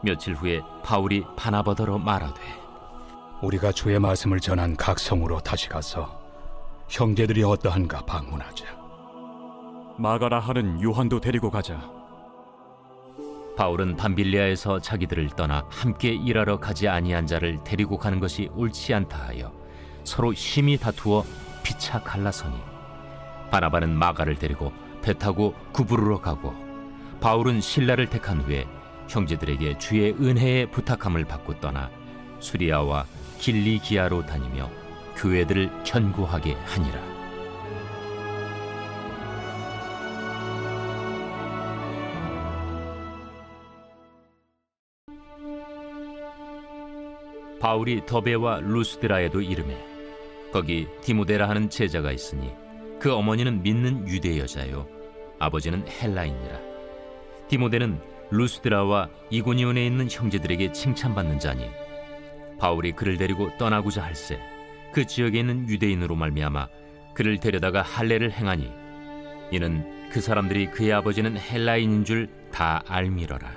며칠 후에 바울이 바나바더러 말하되, 우리가 주의 말씀을 전한 각 성으로 다시 가서 형제들이 어떠한가 방문하자. 마가라 하는 요한도 데리고 가자. 바울은 밤빌리아에서 자기들을 떠나 함께 일하러 가지 아니한 자를 데리고 가는 것이 옳지 않다 하여 서로 심히 다투어 피차 갈라서니, 바나바는 마가를 데리고 배 타고 구부르러 가고, 바울은 실라를 택한 후에 형제들에게 주의 은혜의 부탁함을 받고 떠나 수리아와 길리기아로 다니며 교회들을 견고하게 하니라. 바울이 더베와 루스드라에도 이르매 거기 디모데라 하는 제자가 있으니 그 어머니는 믿는 유대 여자요 아버지는 헬라인이라. 디모데는 루스드라와 이고니온에 있는 형제들에게 칭찬받는 자니, 바울이 그를 데리고 떠나고자 할새 그 지역에 있는 유대인으로 말미암아 그를 데려다가 할례를 행하니, 이는 그 사람들이 그의 아버지는 헬라인인 줄 다 알미러라.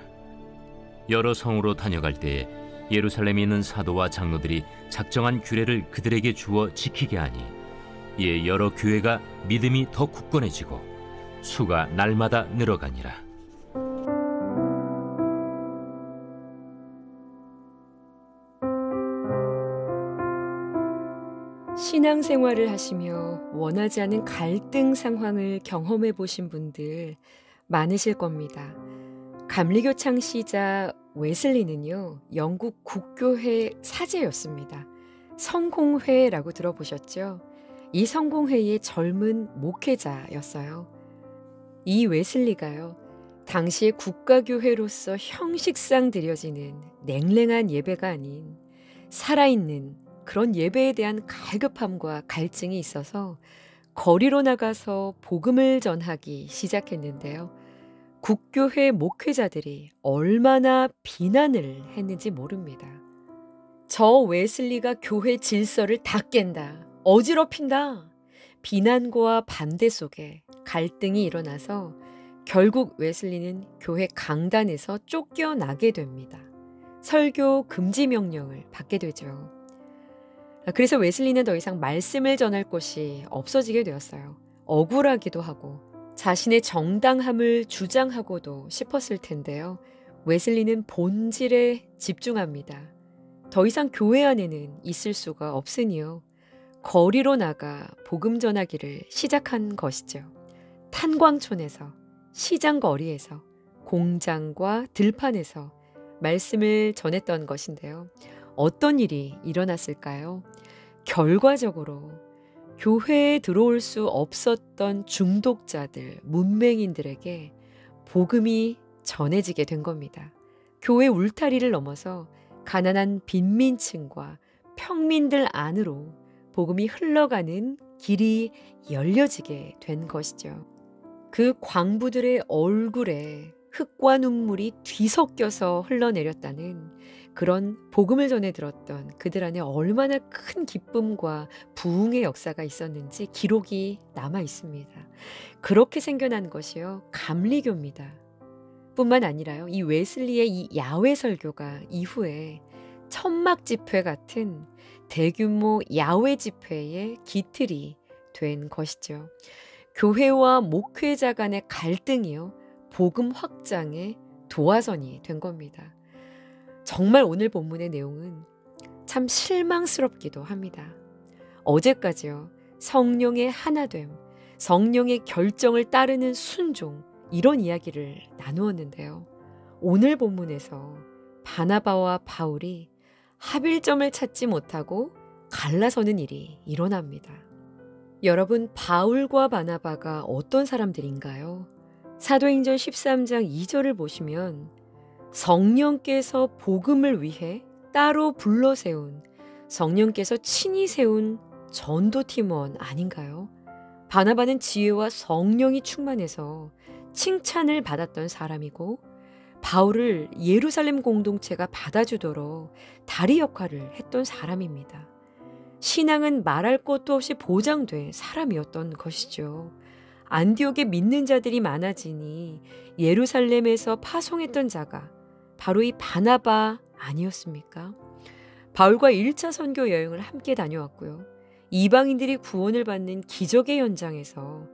여러 성으로 다녀갈 때에 예루살렘에 있는 사도와 장로들이 작정한 규례를 그들에게 주어 지키게 하니, 이에 여러 교회가 믿음이 더 굳건해지고 수가 날마다 늘어가니라. 신앙생활을 하시며 원하지 않은 갈등 상황을 경험해 보신 분들 많으실 겁니다. 감리교 창시자 웨슬리는요, 영국 국교회 사제였습니다. 성공회라고 들어보셨죠? 이 성공회의 젊은 목회자였어요. 이 웨슬리가요, 당시의 국가교회로서 형식상 드려지는 냉랭한 예배가 아닌 살아있는 그런 예배에 대한 갈급함과 갈증이 있어서 거리로 나가서 복음을 전하기 시작했는데요. 국교회 목회자들이 얼마나 비난을 했는지 모릅니다. 저 웨슬리가 교회 질서를 다 깬다, 어지럽힌다. 비난과 반대 속에 갈등이 일어나서 결국 웨슬리는 교회 강단에서 쫓겨나게 됩니다. 설교 금지 명령을 받게 되죠. 그래서 웨슬리는 더 이상 말씀을 전할 곳이 없어지게 되었어요. 억울하기도 하고 자신의 정당함을 주장하고도 싶었을 텐데요. 웨슬리는 본질에 집중합니다. 더 이상 교회 안에는 있을 수가 없으니요, 거리로 나가 복음 전하기를 시작한 것이죠. 탄광촌에서, 시장거리에서, 공장과 들판에서 말씀을 전했던 것인데요. 어떤 일이 일어났을까요? 결과적으로 교회에 들어올 수 없었던 중독자들, 문맹인들에게 복음이 전해지게 된 겁니다. 교회 울타리를 넘어서 가난한 빈민층과 평민들 안으로 복음이 흘러가는 길이 열려지게 된 것이죠. 그 광부들의 얼굴에 흙과 눈물이 뒤섞여서 흘러내렸다는 그런 복음을 전해 들었던 그들 안에 얼마나 큰 기쁨과 부흥의 역사가 있었는지 기록이 남아 있습니다. 그렇게 생겨난 것이요, 감리교입니다. 뿐만 아니라요, 이 웨슬리의 이 야외 설교가 이후에 천막 집회 같은 대규모 야외 집회의 기틀이 된 것이죠. 교회와 목회자 간의 갈등이요, 복음 확장의 도화선이 된 겁니다. 정말 오늘 본문의 내용은 참 실망스럽기도 합니다. 어제까지요, 성령의 하나됨, 성령의 결정을 따르는 순종, 이런 이야기를 나누었는데요. 오늘 본문에서 바나바와 바울이 합일점을 찾지 못하고 갈라서는 일이 일어납니다. 여러분, 바울과 바나바가 어떤 사람들인가요? 사도행전 13장 2절을 보시면 성령께서 복음을 위해 따로 불러세운, 성령께서 친히 세운 전도팀원 아닌가요? 바나바는 지혜와 성령이 충만해서 칭찬을 받았던 사람이고, 바울을 예루살렘 공동체가 받아주도록 다리 역할을 했던 사람입니다. 신앙은 말할 것도 없이 보장된 사람이었던 것이죠. 안디옥에 믿는 자들이 많아지니 예루살렘에서 파송했던 자가 바로 이 바나바 아니었습니까? 바울과 1차 선교 여행을 함께 다녀왔고요. 이방인들이 구원을 받는 기적의 현장에서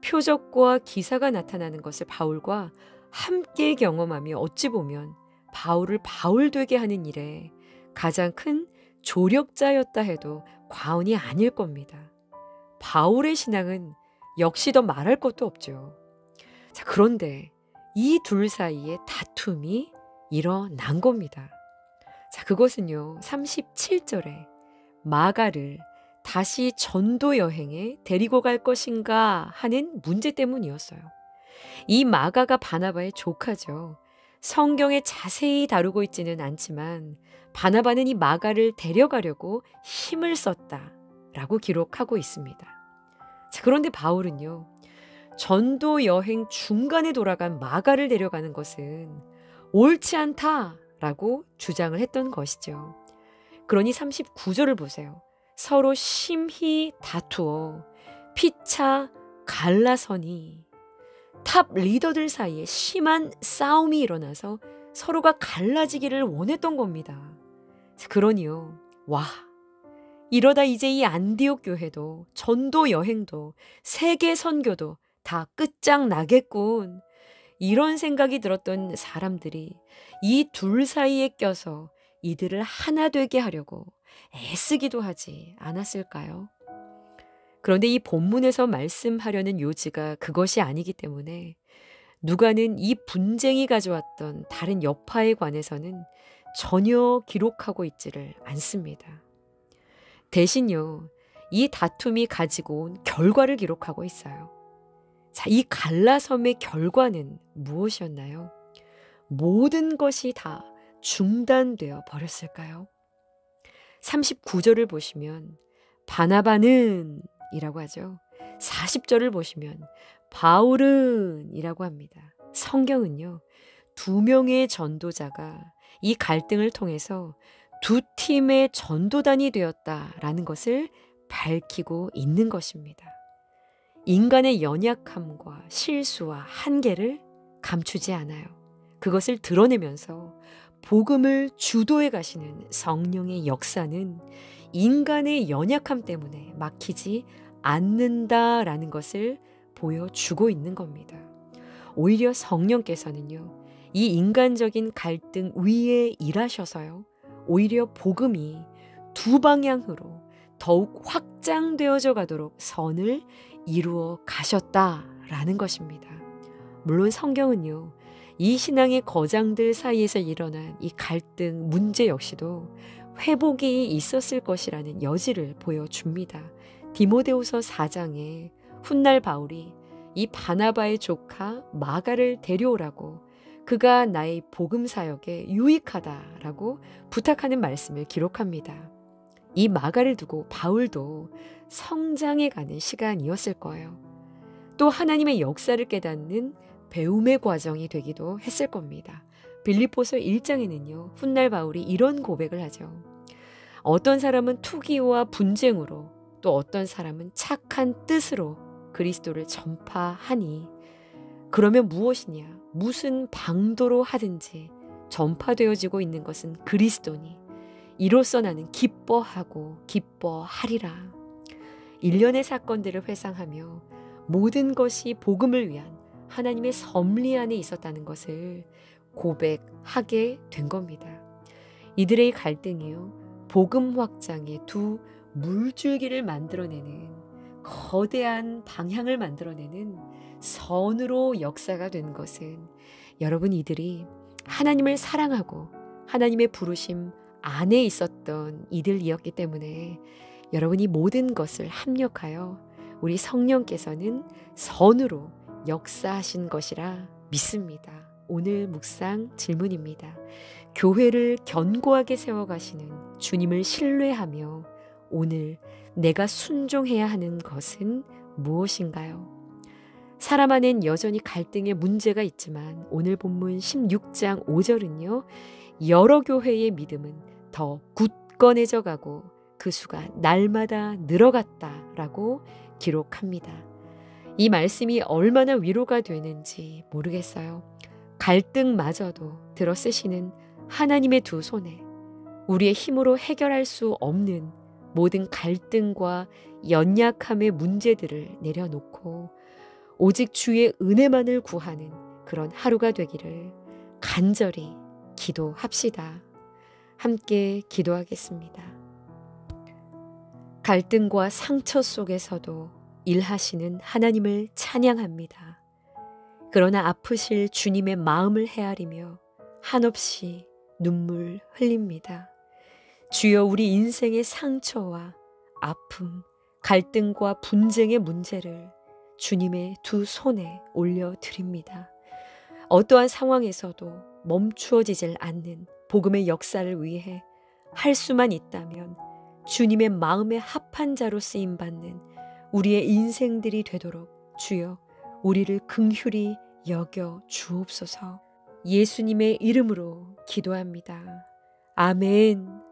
표적과 기사가 나타나는 것을 바울과 함께 경험하며 어찌 보면 바울을 바울 되게 하는 일에 가장 큰 조력자였다 해도 과언이 아닐 겁니다. 바울의 신앙은 역시 더 말할 것도 없죠. 자, 그런데 이 둘 사이에 다툼이 일어난 겁니다. 자, 그것은요, 37절에 마가를 다시 전도 여행에 데리고 갈 것인가 하는 문제 때문이었어요. 이 마가가 바나바의 조카죠. 성경에 자세히 다루고 있지는 않지만 바나바는 이 마가를 데려가려고 힘을 썼다라고 기록하고 있습니다. 자, 그런데 바울은요, 전도 여행 중간에 돌아간 마가를 데려가는 것은 옳지 않다라고 주장을 했던 것이죠. 그러니 39절을 보세요. 서로 심히 다투어 피차 갈라서니 탑 리더들 사이에 심한 싸움이 일어나서 서로가 갈라지기를 원했던 겁니다. 그러니요, 와, 이러다 이제 이 안디옥 교회도 전도 여행도 세계 선교도 다 끝장나겠군. 이런 생각이 들었던 사람들이 이 둘 사이에 껴서 이들을 하나 되게 하려고 애쓰기도 하지 않았을까요? 그런데 이 본문에서 말씀하려는 요지가 그것이 아니기 때문에 누가는 이 분쟁이 가져왔던 다른 여파에 관해서는 전혀 기록하고 있지를 않습니다. 대신요, 이 다툼이 가지고 온 결과를 기록하고 있어요. 자, 이 갈라섬의 결과는 무엇이었나요? 모든 것이 다 중단되어 버렸을까요? 39절을 보시면 바나바는 이라고 하죠. 40절을 보시면 바울은 이라고 합니다. 성경은요, 두 명의 전도자가 이 갈등을 통해서 두 팀의 전도단이 되었다라는 것을 밝히고 있는 것입니다. 인간의 연약함과 실수와 한계를 감추지 않아요. 그것을 드러내면서 복음을 주도해 가시는 성령의 역사는 인간의 연약함 때문에 막히지 않는다라는 것을 보여주고 있는 겁니다. 오히려 성령께서는요, 이 인간적인 갈등 위에 일하셔서요, 오히려 복음이 두 방향으로 더욱 확장되어져 가도록 선을 이루어 가셨다라는 것입니다. 물론 성경은요, 이 신앙의 거장들 사이에서 일어난 이 갈등 문제 역시도 회복이 있었을 것이라는 여지를 보여줍니다. 디모데후서 4장에 훗날 바울이 이 바나바의 조카 마가를 데려오라고 그가 나의 복음 사역에 유익하다라고 부탁하는 말씀을 기록합니다. 이 마가를 두고 바울도 성장해가는 시간이었을 거예요. 또 하나님의 역사를 깨닫는 배움의 과정이 되기도 했을 겁니다. 빌립보서 1장에는요, 훗날 바울이 이런 고백을 하죠. 어떤 사람은 투기와 분쟁으로, 또 어떤 사람은 착한 뜻으로 그리스도를 전파하니 그러면 무엇이냐? 무슨 방도로 하든지 전파되어지고 있는 것은 그리스도니 이로써 나는 기뻐하고 기뻐하리라. 일련의 사건들을 회상하며 모든 것이 복음을 위한 하나님의 섭리 안에 있었다는 것을 고백하게 된 겁니다. 이들의 갈등이요, 복음 확장의 두 물줄기를 만들어내는 거대한 방향을 만들어내는 선으로 역사가 된 것은 여러분, 이들이 하나님을 사랑하고 하나님의 부르심 안에 있었던 이들이었기 때문에 여러분이 모든 것을 합력하여 우리 성령께서는 선으로 역사하신 것이라 믿습니다. 오늘 묵상 질문입니다. 교회를 견고하게 세워가시는 주님을 신뢰하며 오늘 내가 순종해야 하는 것은 무엇인가요? 사람 안엔 여전히 갈등의 문제가 있지만 오늘 본문 16장 5절은요. 여러 교회의 믿음은 더 굳건해져 가고 그 수가 날마다 늘어갔다라고 기록합니다. 이 말씀이 얼마나 위로가 되는지 모르겠어요. 갈등마저도 들어쓰시는 하나님의 두 손에 우리의 힘으로 해결할 수 없는 모든 갈등과 연약함의 문제들을 내려놓고 오직 주의 은혜만을 구하는 그런 하루가 되기를 간절히 기도합시다. 함께 기도하겠습니다. 갈등과 상처 속에서도 일하시는 하나님을 찬양합니다. 그러나 아프실 주님의 마음을 헤아리며 한없이 눈물 흘립니다. 주여, 우리 인생의 상처와 아픔, 갈등과 분쟁의 문제를 주님의 두 손에 올려드립니다. 어떠한 상황에서도 멈추어지질 않는 복음의 역사를 위해 할 수만 있다면 주님의 마음에 합한 자로 쓰임받는 우리의 인생들이 되도록 주여 우리를 긍휼히 여겨 주옵소서. 예수님의 이름으로 기도합니다. 아멘.